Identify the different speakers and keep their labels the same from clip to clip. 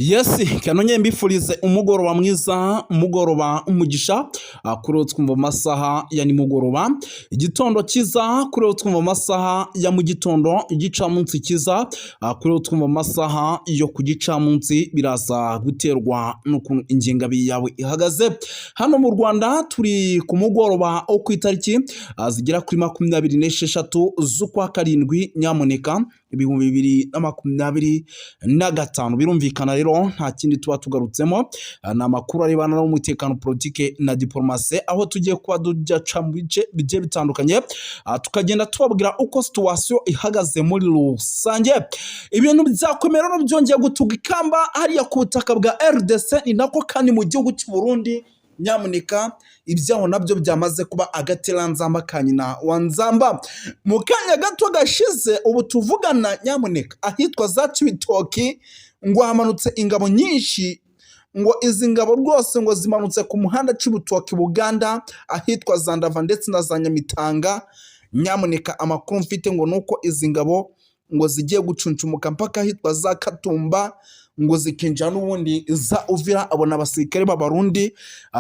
Speaker 1: Yes, kanonye mbifurize umugoroba mwiza, umugoroba umugisha, kuri twumva amasaha ya nimugoroba, igitondo kiza kuri twumva amasaha ya mu gitondo, igicamunsi kiza kuri twumva amasaha yo ku gicamunsi, biraza guterwa n'ukuntu ingengabihe yawe ihagaze. Hano mu Rwanda turi ku mugoroba wo ku itariki zigera kuri 26 z'ukwa karindwi, nyamuneka 2025. Birumvikana rero nta kindi tuba tugarutsemo, ni amakuru arebana n'umutekano, politike na diplomasi, aho tugiye kuba duca mu bice bigiye bitandukanye, tukagenda tubabwira uko situation ihagaze muri rusange. Ibintu byakomera no byongeye gutuga ikamba hariya ku butaka bwa RDC, ni nako kandi mu gihugu cy'u Burundi, nyamuneka ibyaho nabyo byamaze kuba agateranzamba ka nyina wa nzamba. Mu kanya gato gashize ubu tuvugana, nyamuneka ahitwa za Cibitoki ngo hamanutse ingabo nyinshi, ngo izi ngabo rwose ngo zimanutse ku muhanda Cibitoki Buganda, ahitwa Zandava ndetse na za Nyamitanga. Nyamuneka amakuru mfite ngo nuko izi ngabo ngo zigiye gucuncumuka mpaka ahitwa za Katumba, ngo zikinjira n'ubundi za Uvira. Abona abasirikare b'Abarundi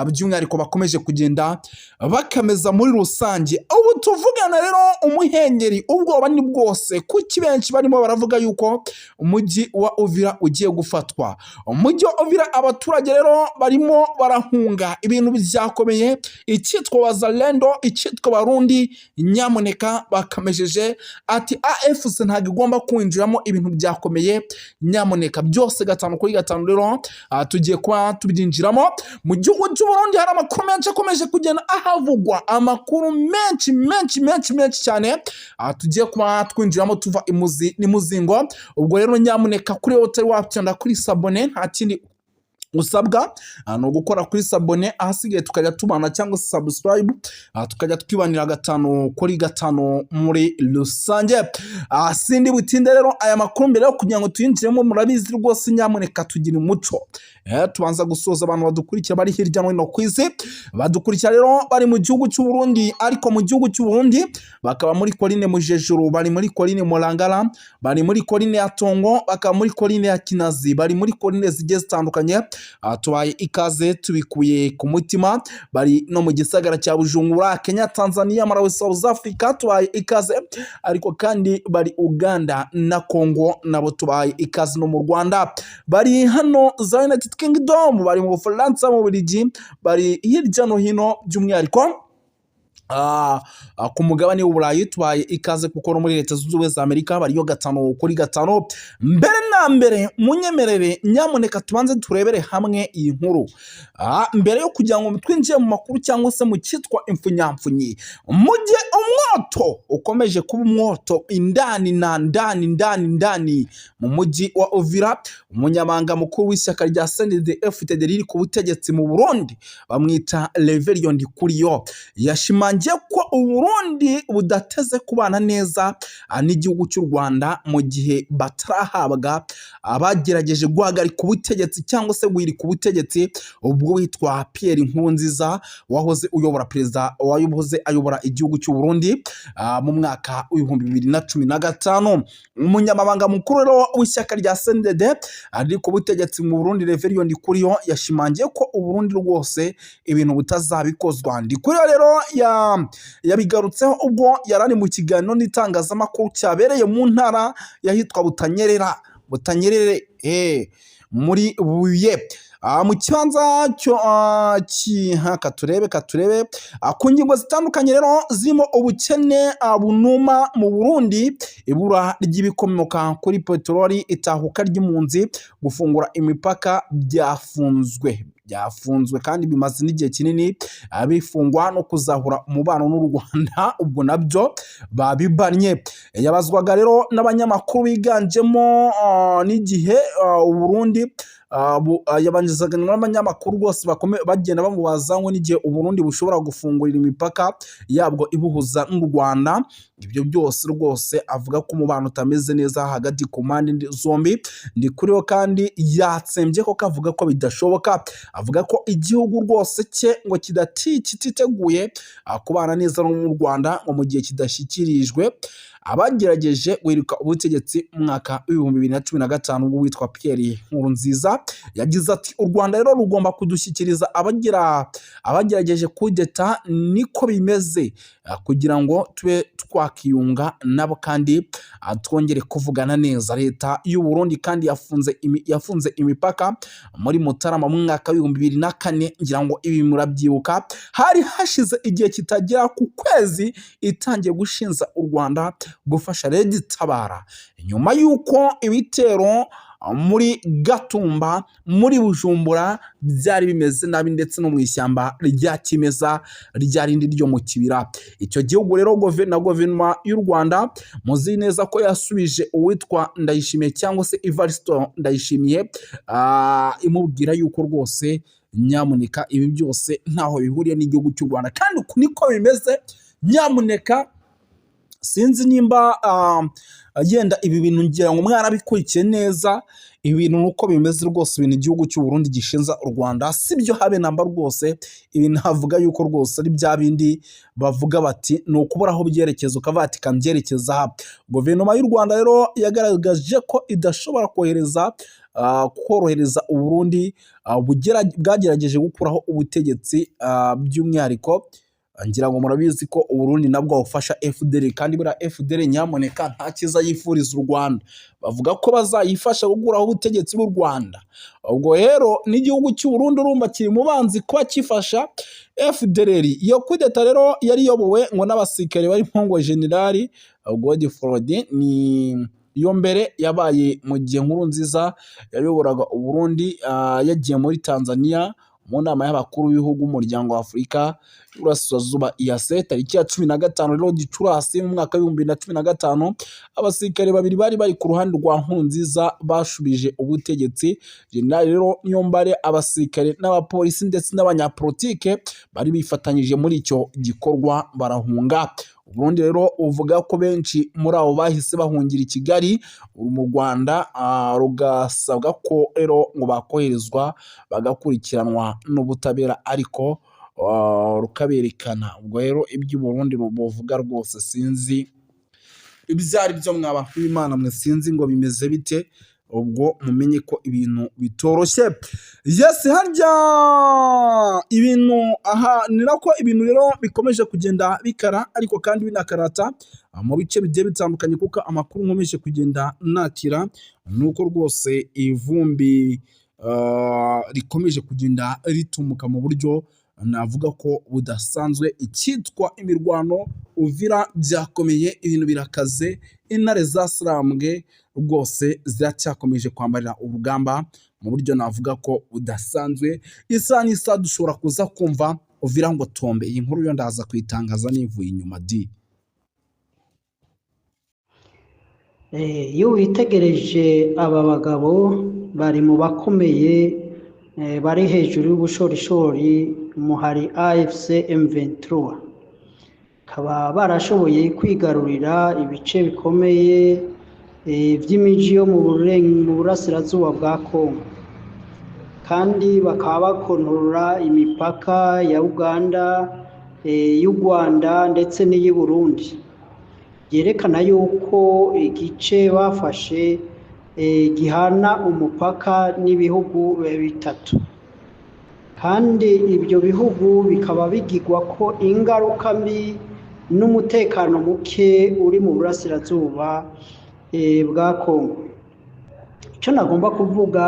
Speaker 1: by'umwihariko bakomeje kugenda bakameza muri rusange. Ubu tuvugana rero umuhengeri ubwoba ni bwose, kuki benshi barimo baravuga yuko umujyi wa Uvira ugiye gufatwa. Umujyi wa Uvira abaturage rero barimo barahunga, ibintu byakomeye, icyitwa Wazalendo, icyitwa Barundi, nyamuneka bakamejeje ati AFC ntabwo igomba kwinjiramo, ibintu byakomeye, nyamuneka byose gatanu kuri gatanu rero tugiye kuba tubyinjiramo. Mu gihugu cy'u Burundi hari amakuru menshi akomeje kugenda ahavugwa, amakuru menshi cyane, tugiye kuba twinjiramo tuva imuzi n'imuzingo. Ubwo rero nyamuneka kuri hoteli wapyanda kuri sabone, nta kindi usabwa no gukora kuri sabone, ahasigaye tukajya tubana cyangwa subscribe, tukajya twibanira gatanu kuri gatanu muri rusange. Sindi butinde rero aya makuru mbere yo kugira ngo tuyinjiremo, murabizi rwose nyamuneka tugira umuco, tubanza gusoza abantu badukurikira bari hirya no hino ku isi. Badukurikira rero bari mu gihugu cy'u Burundi, ariko mu gihugu cy'u Burundi bakaba muri Coline Mujejuru, bari muri Coline Murangara, bari muri Coline ya Tongo, bakaba muri Coline ya Kinazi, bari muri Coline zigiye zitandukanye. Tubaye ikaze tubikuye ku mutima. Bari no mu gisagara cya Bujumbura, Kenya, Tanzania, Malawi, South Africa, tubaye ikaze. Ariko kandi bari Uganda na Congo, nabo tubaye ikaze. No mu Rwanda bari hano za United Kingdom, bari mu Bufaransa, mu Bubiligi, bari hirya no hino, by'umwihariko ku mugabane w'Uburayi tubaye ikaze, kuko no muri Leta Zunze Ubumwe za Amerika bariyo gatanu kuri gatanu. Mbere na mbere munyemerere nyamuneka tubanze turebere hamwe iyi nkuru, mbere yo kugira ngo twinjiye mu makuru cyangwa se mu cyitwa impfunyapfunyi. Mu gihe umwoto ukomeje kuba umwoto indani mu mujyi wa Uvira, umunyamabanga mukuru w'ishyaka rya CNDD-FDD riri ku butegetsi mu Burundi, bamwita Reverien Ndikuriyo, yashimangiye ko Uburundi budateze kubana neza n'igihugu cy'u Rwanda mu gihe batarahabwa abagerageje guhagarika ubutegetsi cyangwa se guhirika ubutegetsi ubwo witwa Pierre Nkurunziza, wahoze ayobora igihugu cy'u Burundi mu mwaka w'2015. Umunyamabanga mukuru rero w'ishyaka rya CNDD ari ku butegetsi mu Burundi, Reverien Ndikuriyo, yashimangiye ko Uburundi rwose ibintu butazabikozwa. Ndikuriyo rero yabigarutseho ubwo yarari mu kiganiro n'itangazamakuru cyabereye mu ntara yahitwa Butanyerere muri Buye, mu kibanza cyo katurebe ku ngingo zitandukanye rero zirimo ubukene bunuma mu Burundi, ibura ry'ibikomoka kuri peteroli, itahuka ry'impunzi, gufungura imipaka byafunzwe kandi bimaze n'igihe kinini bifungwa, no kuzahura umubano n'u Rwanda ubwo nabyo babibanye. Yabazwaga rero n'abanyamakuru biganjemo n'igihe Burundi, yabanjizaga n'abanyamakuru rwose bagenda bamubaza ngo n'igihe Uburundi bushobora gufungurira imipaka yabwo ibuhuza n'u Rwanda. Ibyo byose rwose avuga ko umubano utameze neza hagati ku mpande zombi. Ndikuriyo kandi yatsembye ko kavuga ko bidashoboka, avuga ko igihugu rwose cye ngo kititeguye kubana neza n'u Rwanda ngo mu gihe kidashyikirijwe abagerageje guhirika ubutegetsi mu mwaka w'2015 ubwo witwa Pierre Nkurunziza. yagize ati u Rwanda rero rugomba kudushyikiriza abagerageje kudeta niko bimeze kugira ngo tube twakiyunga nabo kandi twongere kuvugana neza. Leta y'u Burundi kandi yafunze imipaka muri Mutarama mu mwaka w'2004 ngira ngo ibi murabyibuka. Hari hashize igihe kitagera ku kwezi itangiye gushinza u Rwanda gufasha Red Tabara nyuma y'uko ibitero muri Gatumba muri Bujumbura byari bimeze nabi ndetse no mu ishyamba rya kimeza rya rindi ryo mu kibira. Icyo gihugu rero guverinoma y'u Rwanda muzi neza ko yasubije uwitwa Ndayishimiye cyangwa se Evaristo Ndayishimiye imubwira yuko rwose nyamuneka ibi byose ntaho bihuriye n'igihugu cy'u Rwanda kandi niko bimeze. Nyamuneka sinzi nimba yenda ibi bintu ngira ngo mwarabikurikiye neza. Ibintu nuko bimeze rwose, ibintu igihugu cy'u Burundi gishinza u Rwanda sibyo habe namba rwose. Ibintu havuga yuko rwose ari bya bindi bavuga bati ni ukubura aho byerekeza ukavuga ati kamyerekeza aha. Guverinoma y'u Rwanda rero yagaragaje ko idashobora korohereza u Burundi bwagerageje gukuraho ubutegetsi by'umwihariko. Ngira ngo murabizi ko u Burundi nabwo bufasha FDL kandi bura FDL nyamuneka nta kiza yifuriza u Rwanda, bavuga ko bazayifasha gukuraho ubutegetsi bw'u Rwanda. Ubwo rero n'igihugu cy'u Burundi urumva kiri mu banzi kuba kifasha FDL. Iyo kudeta rero yari yobowe ngo n'abasirikare bari ngo General Godefroid ni iyo mbere yabaye mu gihe Nkurunziza yayoboraga u Burundi yagiye muri Tanzania mu nama y'abakuru b'ibihugu umuryango wa Afurika y'Uburasirazuba EAC tariki ya 15 rero Gicurasi mu mwaka wa 2015. Abasirikare babiri bari ku ruhande rwa Nkurunziza bashubije ubutegetsi. General rero Niyombare, abasirikare n'abapolisi ndetse n'abanyapolitike bari bifatanyije muri icyo gikorwa barahunga. Uburundi rero uvuga ko benshi muri abo bahise bahungira i Kigali mu Rwanda, rugasabwa ko rero ngo bakoherezwa bagakurikiranwa n'ubutabera ariko rukaberekana. Ubwo rero iby'u Burundi buvuga rwose sinzi ibyari byo mw'abantu b'Imana mwe, sinzi ngo bimeze bite. Ubwo mumenye ko ibintu bitoroshye. Yes, harya ibintu aha ni nako ibintu rero bikomeje kugenda bikara ariko kandi binakarata mu bice bigiye bitandukanye kuko amakuru nkomeje kugenda nakira nuko rwose ivumbi rikomeje kugenda ritumuka mu buryo navuga ko budasanzwe. Icyitwa imirwano Uvira byakomeye, ibintu birakaze, intare zasirambwe rwose ziracyakomeje kwambarira urugamba mu buryo navuga ko budasanzwe. Isa n'isa dushobora kuza kumva Uvira ngo tombe. Iyi nkuru yo ndaza kwitangaza nivuye inyuma di.
Speaker 2: Iyo witegereje aba bagabo bari mu bakomeye bari hejuru y'ubushorishori umuhari AFC M23, kaba barashoboye kwigarurira ibice bikomeye by'imiji yo mu burasirazuba bwa Kongo kandi bakaba bakontorora imipaka ya Uganda, y'u Rwanda ndetse n'iy'i Burundi. Yerekana yuko igice bafashe gihana umupaka n'ibihugu bitatu kandi ibyo bihugu bikaba bigirwa ko ingaruka mbi n'umutekano muke uri mu burasirazuba bwa Kongo. Icyo nagomba kuvuga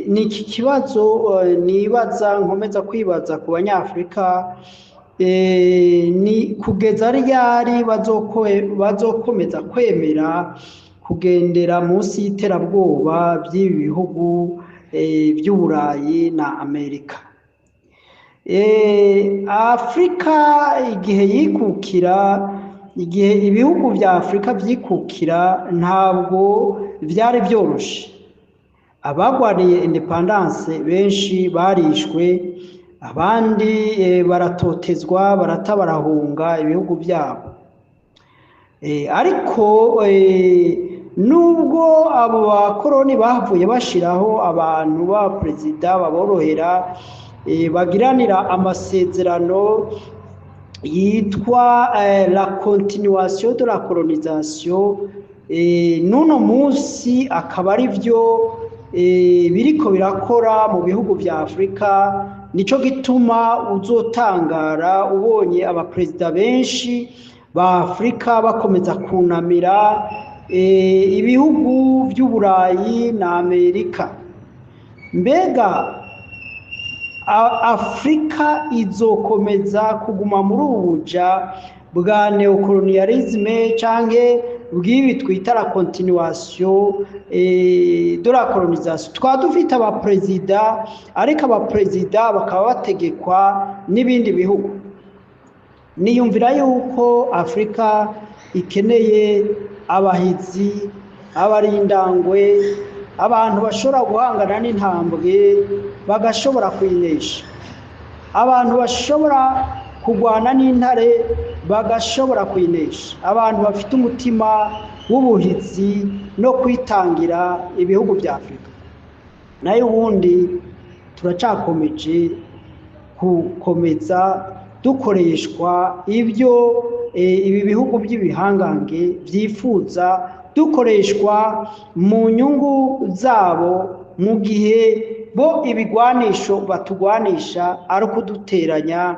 Speaker 2: ni iki kibazo nibaza nkomeza kwibaza ku banyafurika, ni kugeza ryari bazokomeza kwemera kugendera munsi y'iterabwoba by'ibi bihugu by'Uburayi na Amerika. Afurika igihe ibihugu bya Afurika byikukira ntabwo byari byoroshye. Abagwaniye independence benshi barishwe, abandi baratotezwa barahunga ibihugu byabo. Ariko nubwo abo bakoroni bavuye bashiraho abantu ba perezida baborohera bagiranira amasezerano yitwa la continuation de la colonisation, nuno munsi akaba ari byo biriko birakora mu bihugu vya Afrika. Nico gituma uzotangara ubonye abaperezida benshi ba Afrika bakomeza kunamira ibihugu by'Uburayi na Amerika. Mbega Afrika izokomeza kuguma muri ubuja bwa neocolonialisme canke bw'ibi twita la continuation de la colonisation. Twaba dufite abaperezida ariko abaperezida bakaba bategekwa n'ibindi bihugu. Niyumvira yuko Afrika ikeneye abahizi, abarindangwe, abantu bashobora guhangana n'intambwe bagashobora kuyinesha, abantu bashobora kugwana n'intare bagashobora kuyinesha, abantu bafite umutima w'ubuhizi no kwitangira ibihugu bya Afrika. Nayo ubundi turacakomeje gukomeza dukoreshwa ibyo ibi bihugu by'ibihangange byifuza, dukoreshwa mu nyungu zabo, mu gihe bo ibigwanisho batugwanisha ari ukuduteranya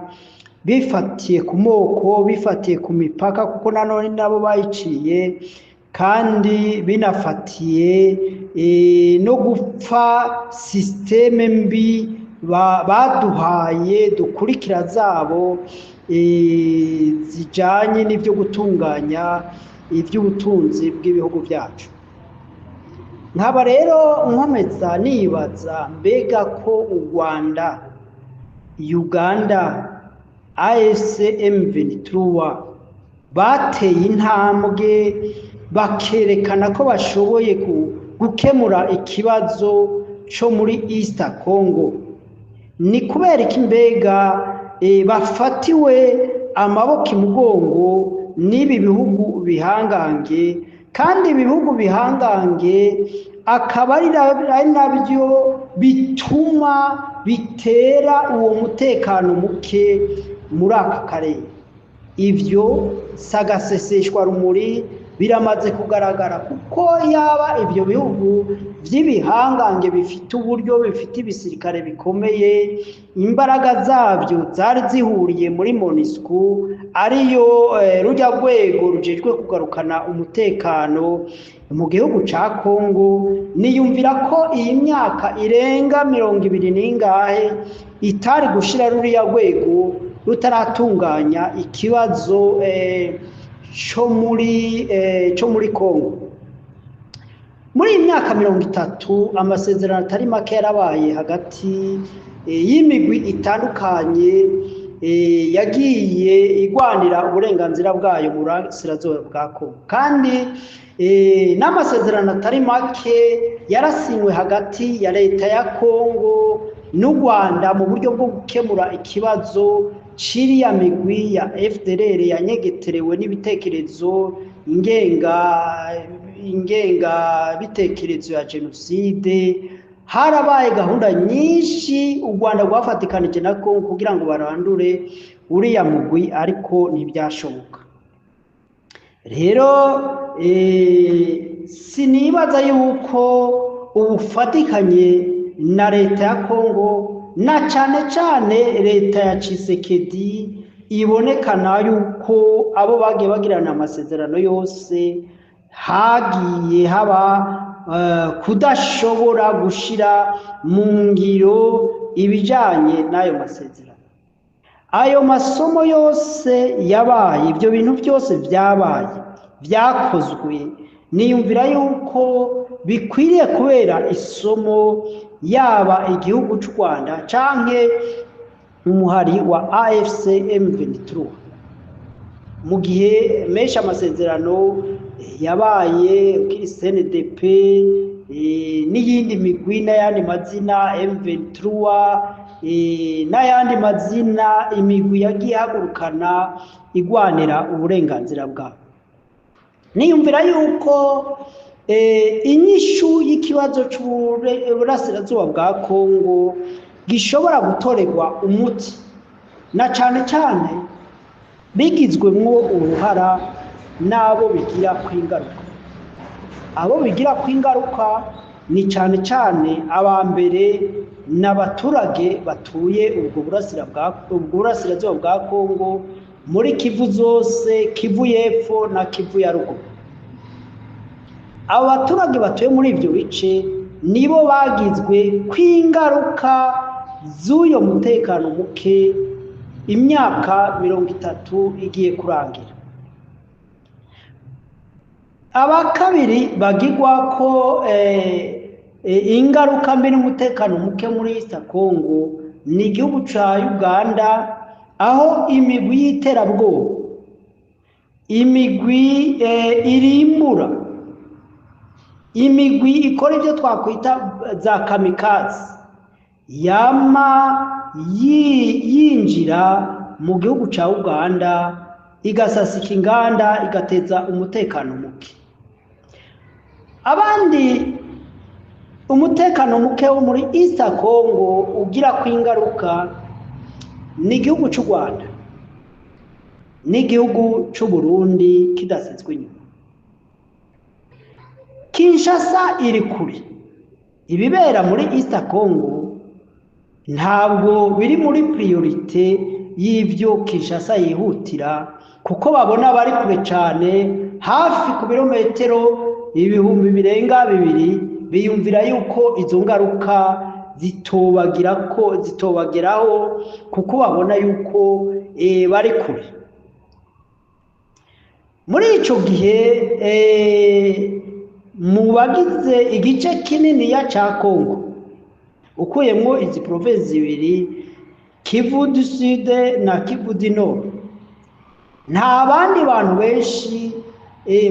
Speaker 2: bifatiye ku moko, bifatiye ku mipaka, kuko nanone nabo bayiciye, kandi binafatiye no gupfa systeme mbi baduhaye dukurikira zabo zijanye n'ibyo gutunganya iby'ubutunzi bw'ibihugu byacu. Nkaba rero nkomeza nibaza, mbega ko u Rwanda, Uganda, AFC/M23 bateye intambwe bakerekana ko bashoboye gukemura ikibazo cyo muri East Congo, ni kubera iki mbega bafatiwe amaboko imugongo n'ibi bihugu bihangange, kandi ibihugu bihangange akaba ari nabyo bituma bitera uwo mutekano muke muri aka karere? Ivyo sagaseseshwa rumuri biramaze kugaragara, kuko yaba ibyo bihugu by'ibihangange bifite uburyo, bifite ibisirikare bikomeye, imbaraga zabyo zari zihuriye muri MONUSCO, ariyo rujya rwego rujejwe kugarukana umutekano mu gihugu ca Kongo, niyumvira ko iyi myaka irenga 20 n'ingahe itari gushira ruriya rwego rutaratunganya ikibazo cyo muri Kongo. Muri imyaka 30 amasezerano atari make yarabaye hagati y'imigwi itandukanye yagiye igwanira uburenganzira bwayo mu burasirazuba bwa Kongo, kandi n'amasezerano atari make yarasinywe hagati ya leta ya Kongo n'u Rwanda mu buryo bwo gukemura ikibazo ciriya migwi ya FDLR yanyegeterewe n'ibitekerezo ingenga bitekerezo ya genocide. Harabaye gahunda nyinshi u Rwanda rwafatikanije na Kongo kugira ngo barandure uriya mugwi, ariko ntibyashoboka. Rero sinibaza yuko ubufatikanye na leta ya Kongo, na cyane leta ya Tshisekedi, ibonekana yuko abo bagiye bagirana amasezerano yose hagiye haba kudashobora gushira mu ngiro ibijanye n'ayo masezerano. Ayo masomo yose yabaye, ibyo bintu byose byabaye, byakozwe, niyumvira yuko bikwiriye kubera isomo yaba igihugu cy'u Rwanda canke umuhari wa AFC/M23. Mu gihe menshi amasezerano yabaye CNDP n'iyindi migwi n'ayandi mazina M23 n'ayandi mazina, imigwi yagiye hagurukana igwanira uburenganzira bwabo. Niyumvira yuko inyishu y'ikibazo cy'uburasirazuba bwa Kongo gishobora gutorerwa umuti, na cyane bigizwemwo uruhara n'abo bigira kwingaruka. Abo bigira kwingaruka ni cyane cyane aba mbere n'abaturage batuye ubwo burasirazuba bwa Kongo muri Kivu zose, Kivu y'epfo na Kivu ya ruguru. Abo baturage batuye muri ibyo bice nibo bagizwe kw'ingaruka z'uyo mutekano muke imyaka 30 igiye kurangira. Abakabiri bagirwa ko ingaruka mbi n'umutekano muke muri East Congo ni igihugu ca Uganda, aho imigwi y'iterabwoba, imigwi irimbura, imigwi ikora ibyo twakwita za kamikazi yama yinjira mu gihugu ca Uganda igasasika inganda igateza umutekano muke. Abandi umutekano muke wo muri East Congo ugira kw'ingaruka ni igihugu cy'u Rwanda n'igihugu cy'u Burundi kidasizwe inyuma. Kinshasa iri kure, ibibera muri East Congo ntabwo biri muri priorite y'ibyo Kinshasa yihutira, kuko babona bari kure cyane, hafi ku birometero 2,000, biyumvira yuko izo ngaruka zitobageraho kuko babona yuko bari kure. Muri ico gihe mu bagize igice kinini ya ca Kongo ukuyemwo izi province zibiri, Kivu du Sud na Kivu du Nord, nta bandi bantu benshi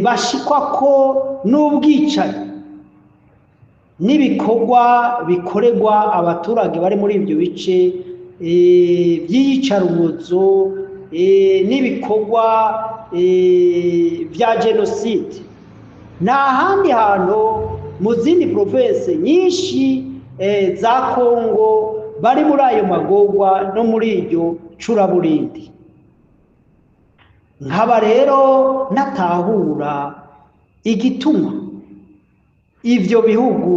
Speaker 2: bashikwa ko n'ubwicanyi n'ibikorwa bikorerwa abaturage bari muri ibyo bice by'iyicarubozo n'ibikorwa bya genocide. Nta handi hantu mu zindi province nyinshi za Kongo bari muri ayo magorwa no muri iryo curaburindi. Nkaba rero natahura igituma ivyo bihugu,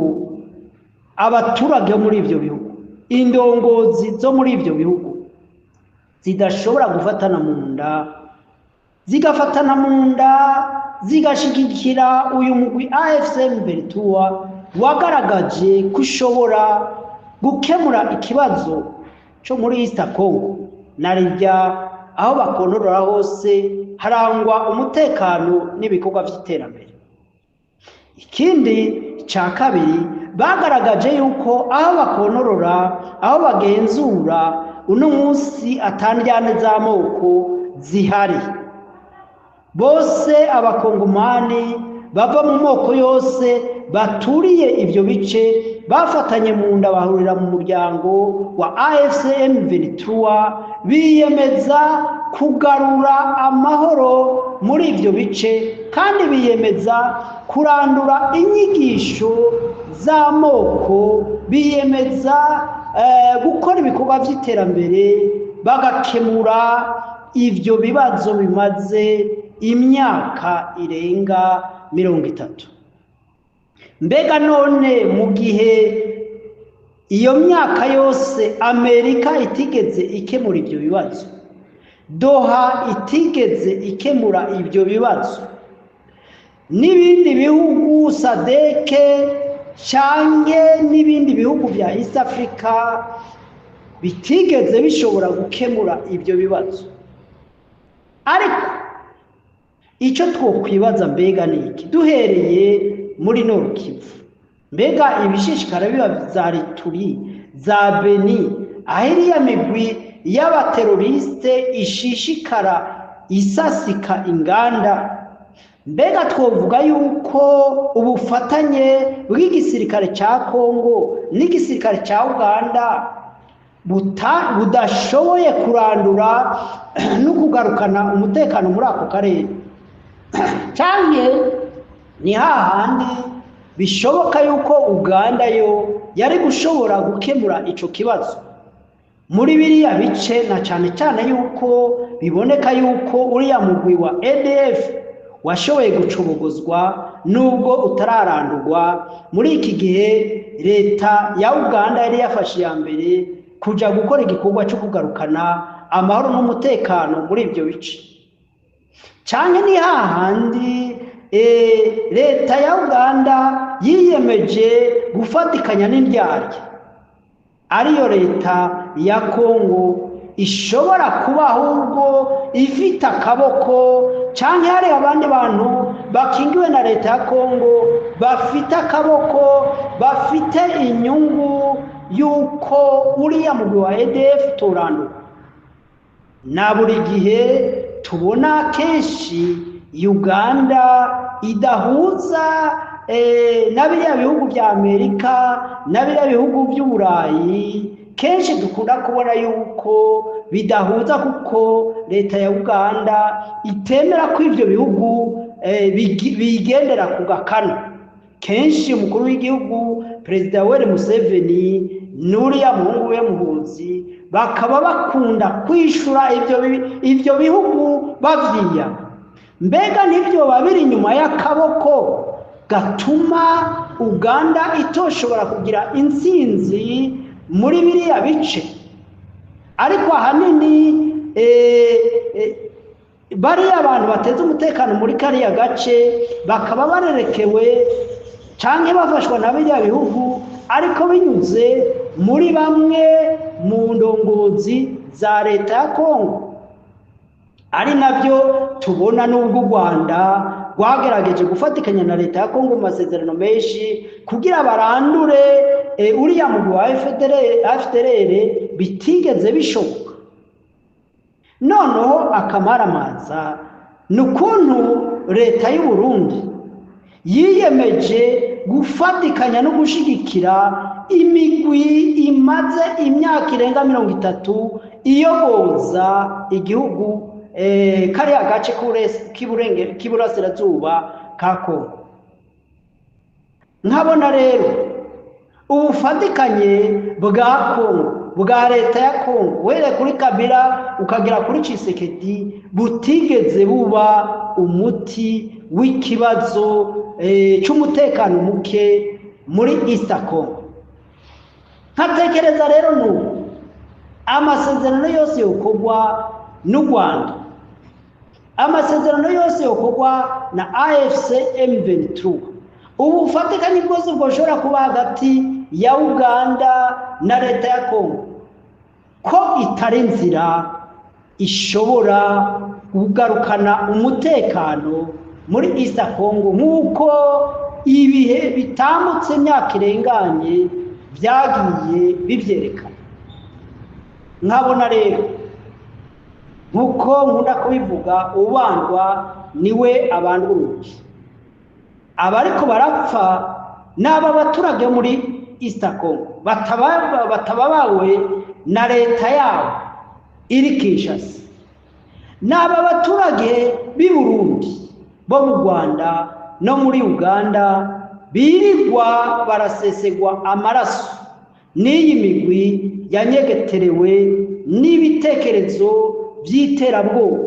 Speaker 2: abaturage muri ivyo bihugu, indongozi zo muri ivyo bihugu zidashobora gufatana mu nda, zigafatana mu nda zigashigikira uyu mugwi AFC M23 wagaragaje kushobora gukemura ikibazo cyo muri East Congo. Narijya aho bakonorora hose harangwa umutekano n'ibikorwa by'iterambere. Ikindi ca kabiri, bagaragaje yuko aho bakonorora, aho bagenzura, uno munsi atandyane z'amoko zihari. Bose abakongomani bava mu moko yose baturiye ibyo bice bafatanye mu nda, bahurira mu muryango wa AFC M23, biyemeza kugarura amahoro muri ibyo bice, kandi biyemeza kurandura inyigisho z'amoko, biyemeza gukora ibikorwa by'iterambere, bagakemura ibyo bibazo bimaze imyaka irenga 30. Mbega none mu gihe iyo myaka yose Amerika itigeze ikemura ibyo bibazo, Doha itigeze ikemura ibyo bibazo, n'ibindi bihugu SADC canke n'ibindi bihugu bya East Africa bitigeze bishobora gukemura ibyo bibazo. Ariko icyo twokwibaza mbega niki, duhereye muri Nord Kivu, mbega ibishishikara biba za Ituri, za Beni, ahiriya migwi y'abateroriste ishishikara isasika inganda, mbega twovuga yuko ubufatanye bw'igisirikare ca Kongo n'igisirikare ca Uganda budashoboye kurandura no kugarukana umutekano muri ako karere? Canke ni hahandi bishoboka yuko Uganda yo yari gushobora gukemura ico kibazo muri biriya bice, na cyane cyane yuko biboneka yuko uriya mugwi wa ADF washoboye gucubuguzwa nubwo utararandurwa. Muri iki gihe leta ya Uganda yari yafashe iya mbere kuja gukora igikorwa cyo kugarukana amahoro n'umutekano muri ibyo bice. Canke ni hahandi leta ya Uganda yiyemeje gufatikanya n'indyarya ariyo leta ya Kongo ishobora kuba ahubwo ifite akaboko, canke hari abandi bantu bakingiwe na leta ya Kongo bafite akaboko, bafite inyungu yuko uriya mugwi wa ADF turanduka. Na buri gihe tubona kenshi Uganda idahuza na biriya bihugu bya Amerika na biriya bihugu by'Uburayi, kenshi dukunda kubona yuko bidahuza kuko leta ya Uganda itemera ko ibyo bihugu bigendera ku gakano. Kenshi umukuru w'igihugu Perezida Yoweri Museveni n'uriya muhungu we Muhoozi bakaba bakunda kwishura ibyo bihugu bavyiya. Mbega nibyo babiri inyuma y'akaboko gatuma Uganda itoshobora kugira intsinzi muri biriya bice. Ariko ahanini bariya abantu bateze umutekano muri kariya gace bakaba barerekewe canke bafashwa na biriya bihugu, ariko binyuze muri bamwe mu ndongozi za leta ya Kongo. Ari nabyo tubona n'ubwo u Rwanda rwagerageje gufatikanya na leta ya Kongo mu masezerano menshi kugira barandure uriya mugwi wa FDLR bitigeze bishoboka. Noneho akamaramaza n'ukuntu leta y'u Burundi yiyemeje gufatikanya no gushigikira imigwi imaze imyaka irenga 30 iyoboza igihugu kariya gace k'iburasirazuba ka Kongo. Nkabona rero ubufatikanye bwa Kongo, bwa leta ya Kongo were kuri Kabila ukagera kuri Tshisekedi butigeze buba umuti w'ikibazo cy'umutekano muke muri East Congo. Nkatekereza rero n'ubu amasezerano yose yokorwa n'u Rwanda, amasezerano yose yokorwa na AFC M23, ubufatikanye bwose bwoshobora kuba hagati ya Uganda na leta ya Kongo, ko itari nzira ishobora kugarukana umutekano muri East Congo nk'uko ibihe bitambutse imyaka irenganye byagiye bivyerekana. Nkabona rero nk'uko nkunda kubivuga, ubandwa niwe abanduruki. Abariko barapfa n'aba baturage muri East Congo batababawe na leta yabo iri Kinshasa, n'aba baturage b'i Burundi bo mu Rwanda no muri Uganda birirwa barasesegwa amaraso n'iyi migwi yanyegeterewe n'ibitekerezo by'iterabwoba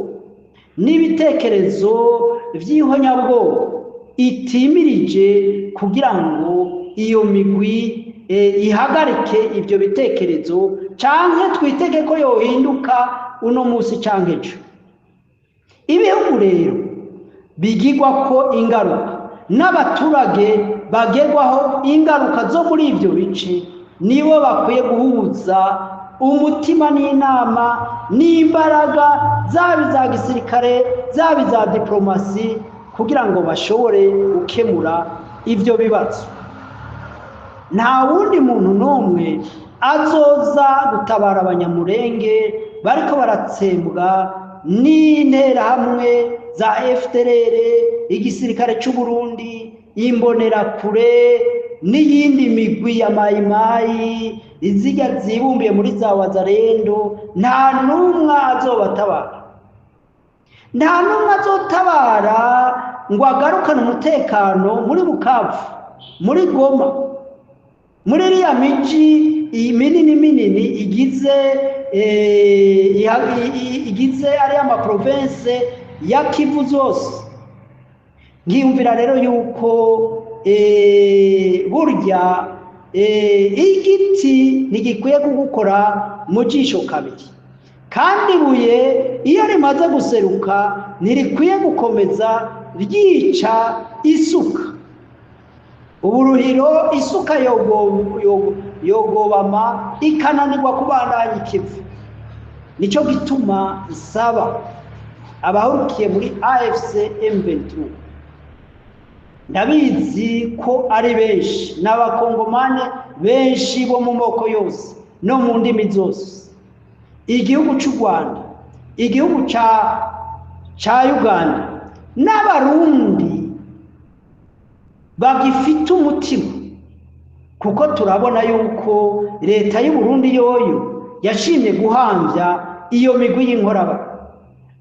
Speaker 2: n'ibitekerezo by'ihonyabwoba itimirije kugira ngo iyo migwi ihagarike ibyo bitekerezo, canke twitege ko yohinduka uno munsi canke ejo. Ibihugu rero bigirwa ko ingaruka n'abaturage bagerwaho ingaruka zo muri ibyo bice nibo bakwiye guhuza umutima n'inama n'imbaraga zaba za gisirikare zaba za diplomasi kugira ngo bashobore gukemura ibyo bibazo. Nta wundi muntu n'umwe azoza gutabara abanyamurenge bariko baratsembwa n'interahamwe za FDLR, igisirikare cy'u Burundi, imbonerakure n'iyindi migwi ya mayimayi izijya zibumbiye muri za Wazalendo. Nta numwe azobatabara, nta numwe azotabara ngo agarukane umutekano muri Bukavu, muri Goma, muri iriya miji minini igize ariya amaprovince ya Kivu zose. nkiyumvira rero yuko burya igiti ntigikwiye kugukora mu jisho kabiri, kandi ibuye iyo rimaze guseruka ntirikwiye gukomeza ryica isuka. Uburuhiro isuka yogobama ikananirwa kubandanya ikivu. Nicyo gituma isaba abahurukiye muri AFC M23, ndabizi ko ari benshi n'abakongomane benshi bo mu moko yose no mu ndimi zose, igihugu cy'u Rwanda, igihugu ca Uganda n'abarundi bagifite umutima, kuko turabona yuko leta y'u Burundi yoyo yashimye guhambya iyo migwi y'inkorabara,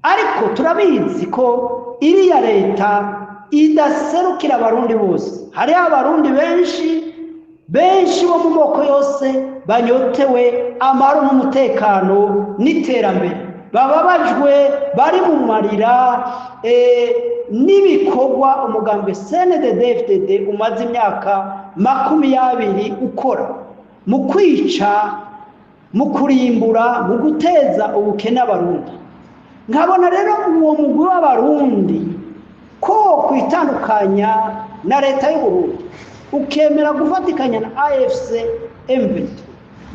Speaker 2: ariko turabizi ko iriya leta idaserukira abarundi bose. Hariho abarundi benshi bo mu moko yose banyotewe amahoro n'umutekano n'iterambere, bababajwe, bari mu marira n'ibikorwa umugambwe CNDD-FDD umaze imyaka 20 ukora mu kwica, mu kurimbura, mu guteza ubukene abarundi. Nkabona rero uwo mugwi w'abarundi ko kwitandukanya na leta y'u Burundi, ukemera gufatikanya na AFC M23,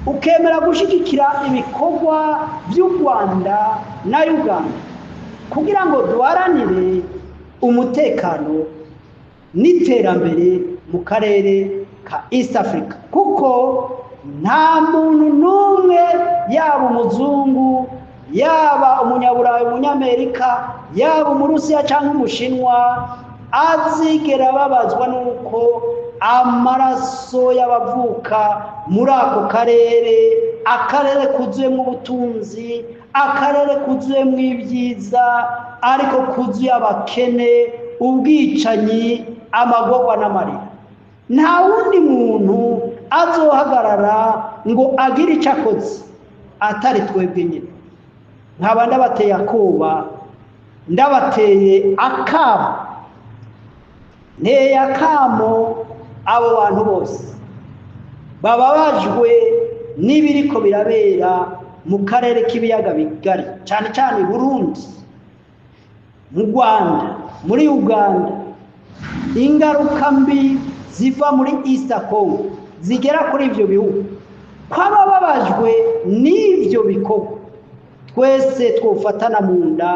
Speaker 2: ukemera gushigikira ibikorwa by'u Rwanda na Uganda kugira ngo duharanire umutekano n'iterambere mu karere ka East Africa, kuko nta muntu n'umwe, yaba umuzungu, yaba umunyaburayi, umunyamerika, yaba umurusiya cyangwa umushinwa, azigera babazwa nuko amaraso y'abavuka muri ako karere, akarere kuzuyemo ubutunzi, akarere kuzuyemo ibyiza, ariko kuzuye abakene, ubwicanyi, amagorwa n'amarira. Nta wundi muntu azohagarara ngo agire icyo akoze atari twebwe nyine. Nkaba ndabateye akoba, ndabateye akamo, nteye akamo abo bantu bose bababajwe n'ibiriko birabera mu karere k'ibiyaga bigari, cyane cyane Burundi, mu Rwanda, muri Uganda, ingaruka mbi ziva muri East Congo zigera kuri ibyo bihugu, ko ababajwe n'ibyo bikorwa twese twofatana mu nda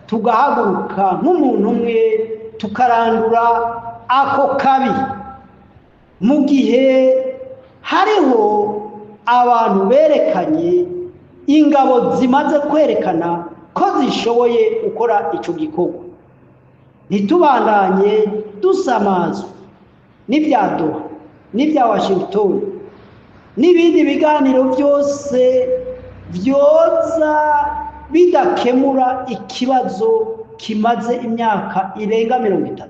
Speaker 2: tugahaguruka nk'umuntu umwe tukarandura ako kabi, mu gihe hariho abantu berekanye, ingabo zimaze kwerekana ko zishoboye gukora icyo gikorwa. Ntitubandanye dusamazwa n'ibya Doha n'ibya Washington n'ibindi biganiro byose byoza bidakemura ikibazo kimaze imyaka irenga 30,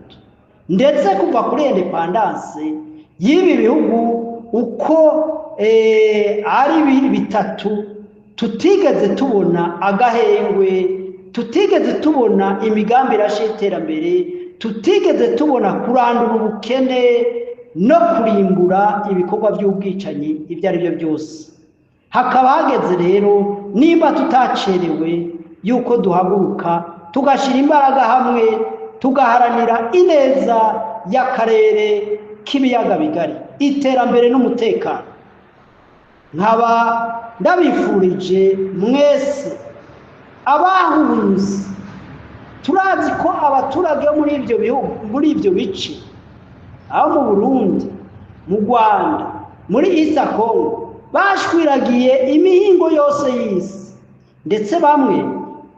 Speaker 2: ndetse kuva kuri independence y'ibi bihugu uko ari bitatu, tutigeze tubona agahengwe, tutigeze tubona imigambi irashe iterambere, tutigeze tubona kurandura ubukene no kurimbura ibikorwa by'ubwicanyi ibyo ari byo byose. Hakaba hageze rero, nimba tutacerewe, yuko duhaguruka tugashyira imbaraga hamwe tugaharanira ineza y'akarere k'ibiyaga bigari, iterambere n'umutekano. Nkaba ndabifurije mwese abahunze, turazi ko abaturage muri ibyo bihugu, muri ibyo bice, aho mu Burundi, mu Rwanda, muri East Congo, bashwiragiye imihingo yose y'isi, ndetse bamwe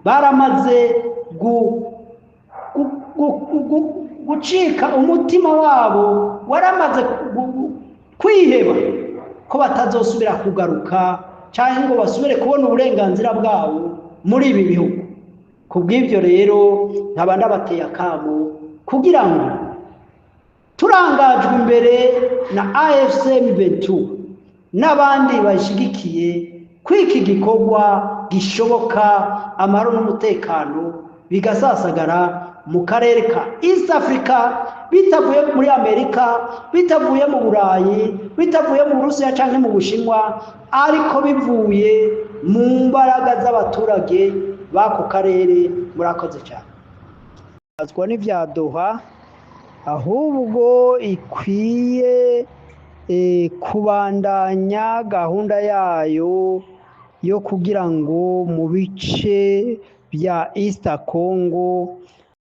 Speaker 2: baramaze gucika, umutima wabo waramaze kwiheba ko batazosubira kugaruka cyangwa ngo basubire kubona uburenganzira bwabo muri ibi bihugu. Kubw'ibyo rero nkaba ndabateye akamo kugira ngo turangajwe imbere na AFC M23 n'abandi bashigikiye kwiki gikorwa gishoboka, amahoro n'umutekano bigasasagara mu karere ka East Africa, bitavuye muri Amerika, bitavuye mu Burayi, bitavuye mu Burusiya canke mu Bushinwa, ariko bivuye mu mbaraga z'abaturage b'ako karere. Murakoze cyane. Azwa n'ivya Doha, ahubwo ikwiye kubandanya gahunda yayo yo kugira ngo mu bice bya East Congo